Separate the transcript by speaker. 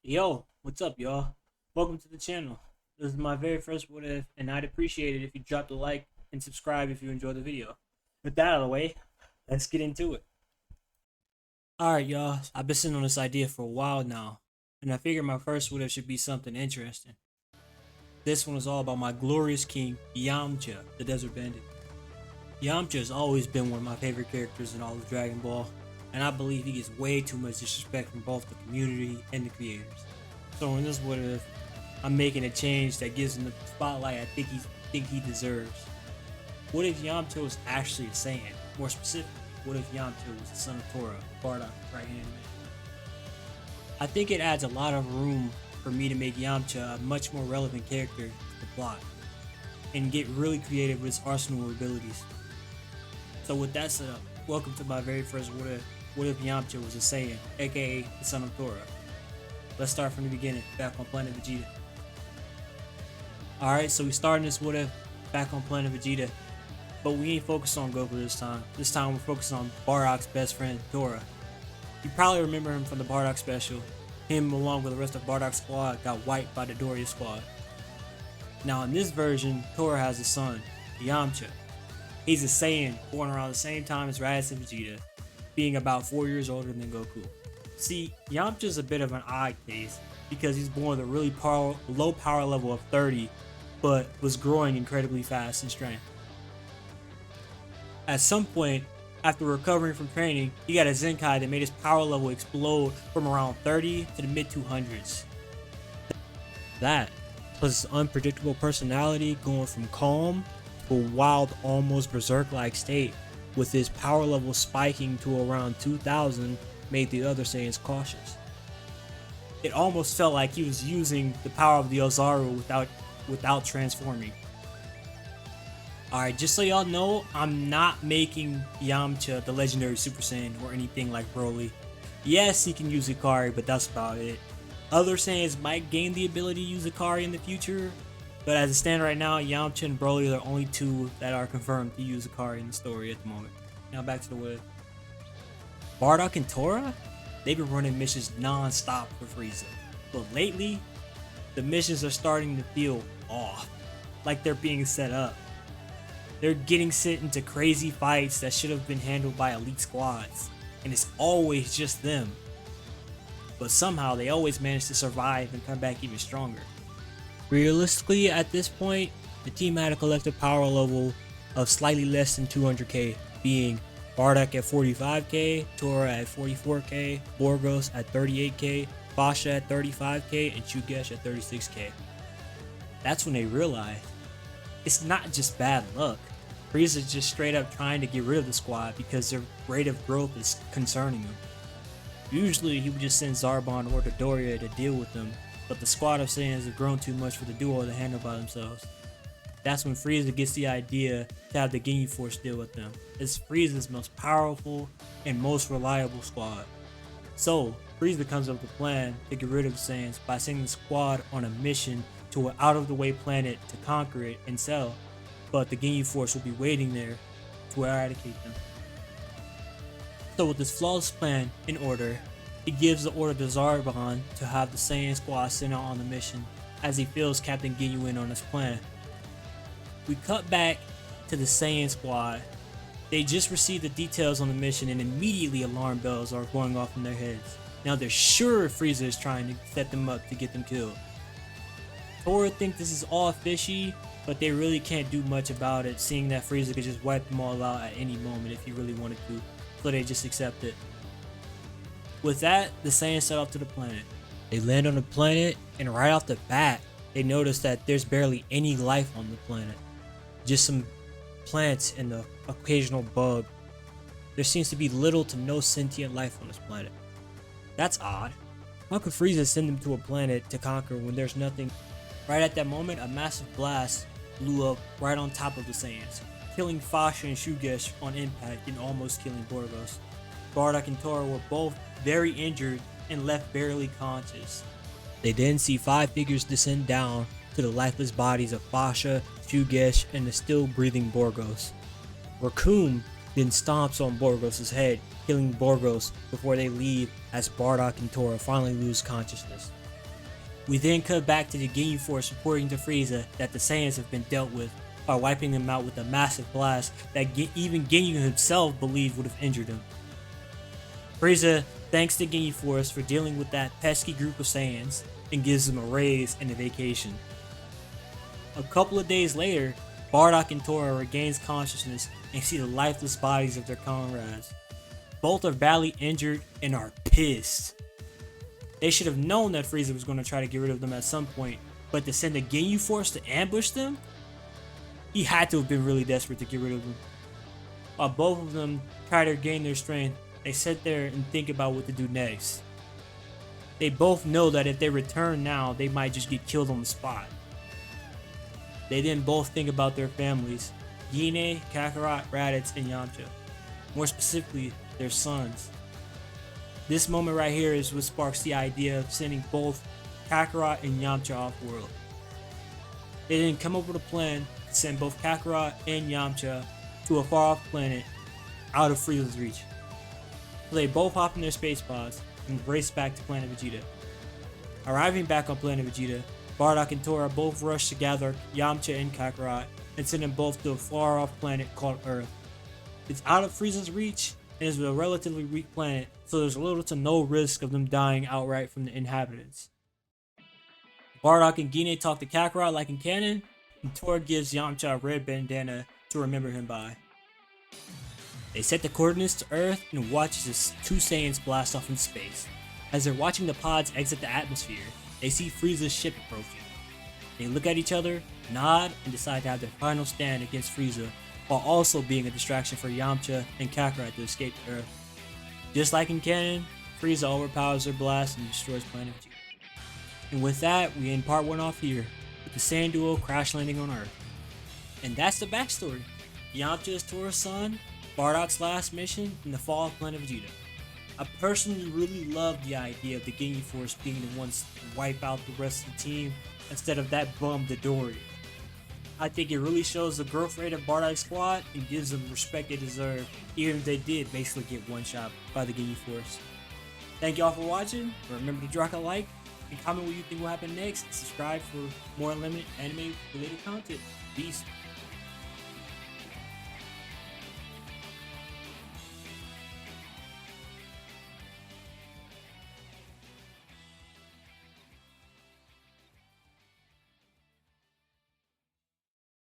Speaker 1: Yo, what's up, y'all? Welcome to the channel. This is my very first what if, and I'd appreciate it if you dropped a like and subscribe if you enjoyed the video. With that out of the way, let's get into it. Alright, y'all, I've been sitting on this idea for a while now, and I figured my first what if should be something interesting. This one is all about my glorious king, Yamcha, the Desert Bandit. Yamcha has always been one of my favorite characters in all of Dragon Ball, and I believe he gets way too much disrespect from both the community and the creators. So in this what if, I'm making a change that gives him the spotlight I think he deserves. What if Yamcha was actually a Saiyan? More specifically, what if Yamcha was the son of Tora, Bardock, right-hand man? I think it adds a lot of room for me to make Yamcha a much more relevant character to the plot, and get really creative with his arsenal of abilities. So with that set up, welcome to my very first what if. What if Yamcha was a Saiyan, aka the son of Tora? Let's start from the beginning, back on planet Vegeta. Alright, so we starting this what if back on planet Vegeta, but we ain't focused on Goku this time. This time we're focusing on Bardock's best friend, Tora. You probably remember him from the Bardock special. Him along with the rest of Bardock's squad got wiped by the Doria squad. Now in this version, Tora has a son, Yamcha. He's a Saiyan born around the same time as Raditz and Vegeta, being about 4 years older than Goku. See, Yamcha's a bit of an odd case because he's born with a really low power level of 30, but was growing incredibly fast in strength. At some point, after recovering from training, he got a Zenkai that made his power level explode from around 30 to the mid 200s. That, plus his unpredictable personality going from calm to a wild, almost berserk-like state, with his power level spiking to around 2000, made the other Saiyans cautious. It almost felt like he was using the power of the Ozaru without transforming. Alright, just so y'all know, I'm not making Yamcha the legendary Super Saiyan or anything like Broly. Yes, he can use Ikari, but that's about it. Other Saiyans might gain the ability to use Ikari in the future, but as it stands right now, Yamcha and Broly are the only two that are confirmed to use Ikari in the story at the moment. Now back to the what if. Bardock and Tora? They've been running missions non-stop for Frieza, but lately, the missions are starting to feel off, like they're being set up. They're getting sent into crazy fights that should have been handled by elite squads, and it's always just them. But somehow they always manage to survive and come back even stronger. Realistically, at this point, the team had a collective power level of slightly less than 200k, being Bardock at 45k, Tora at 44k, Borgos at 38k, Fasha at 35k, and Shugesh at 36k. That's when they realized it's not just bad luck. Frieza's just straight up trying to get rid of the squad because their rate of growth is concerning him. Usually he would just send Zarbon or Dodoria to deal with them, but the squad of Saiyans have grown too much for the duo to handle by themselves. That's when Frieza gets the idea to have the Ginyu Force deal with them. It's Frieza's most powerful and most reliable squad. So, Frieza comes up with a plan to get rid of the Saiyans by sending the squad on a mission to an out-of-the-way planet to conquer it and sell, but the Ginyu Force will be waiting there to eradicate them. So with this flawless plan in order, he gives the order to Zarbon to have the Saiyan squad sent out on the mission, as he fills Captain Ginyu in on his plan. We cut back to the Saiyan squad. They just received the details on the mission and immediately alarm bells are going off in their heads. Now they're sure Frieza is trying to set them up to get them killed. Tora think this is all fishy, but they really can't do much about it, seeing that Frieza could just wipe them all out at any moment if he really wanted to, so they just accept it. With that, the Saiyans set off to the planet. They land on the planet, and right off the bat, they notice that there's barely any life on the planet. Just some plants and the occasional bug. There seems to be little to no sentient life on this planet. That's odd. How could Frieza send them to a planet to conquer when there's nothing? Right at that moment, a massive blast blew up right on top of the Saiyans, killing Fasha and Shugesh on impact and almost killing Borgos. Bardock and Tora were both very injured and left barely conscious. They then see 5 figures descend down to the lifeless bodies of Fasha, Shugesh, and the still breathing Borgos. Raccoon then stomps on Borgos' head, killing Borgos before they leave as Bardock and Tora finally lose consciousness. We then cut back to the Ginyu Force reporting to Frieza that the Saiyans have been dealt with by wiping them out with a massive blast that even Ginyu himself believed would have injured him. Frieza thanks the Ginyu Force for dealing with that pesky group of Saiyans and gives them a raise and a vacation. A couple of days later, Bardock and Tora regains consciousness and see the lifeless bodies of their comrades. Both are badly injured and are pissed. They should have known that Frieza was going to try to get rid of them at some point, but to send a Ginyu Force to ambush them? He had to have been really desperate to get rid of them. While both of them try to regain their strength, they sit there and think about what to do next. They both know that if they return now, they might just get killed on the spot. They then both think about their families, Gine, Kakarot, Raditz, and Yamcha. More specifically, their sons. This moment right here is what sparks the idea of sending both Kakarot and Yamcha off-world. They then come up with a plan to send both Kakarot and Yamcha to a far-off planet out of Frieza's reach. So they both hop in their space pods and race back to Planet Vegeta. Arriving back on Planet Vegeta, Bardock and Tora both rush to gather Yamcha and Kakarot and send them both to a far-off planet called Earth. It's out of Frieza's reach and is a relatively weak planet, so there's little to no risk of them dying outright from the inhabitants. Bardock and Gine talk to Kakarot like in canon, and Tora gives Yamcha a red bandana to remember him by. They set the coordinates to Earth and watch as two Saiyans blast off in space. As they're watching the pods exit the atmosphere, they see Frieza's ship approaching. They look at each other, nod, and decide to have their final stand against Frieza, while also being a distraction for Yamcha and Kakarot to escape to Earth. Just like in canon, Frieza overpowers their blast and destroys Planet Vegeta. And with that, we end part 1 off here, with the Saiyan duo crash landing on Earth. And that's the backstory. Yamcha is Toras Son, Bardock's last mission, and the fall of Planet Vegeta. I personally really love the idea of the Ginyu Force being the ones to wipe out the rest of the team instead of that bum Dodoria. I think it really shows the growth rate of Bardock's squad and gives them respect they deserve, even if they did basically get one shot by the Ginyu Force. Thank y'all for watching. Remember to drop a like and comment what you think will happen next. Subscribe for more unlimited anime related content. Peace.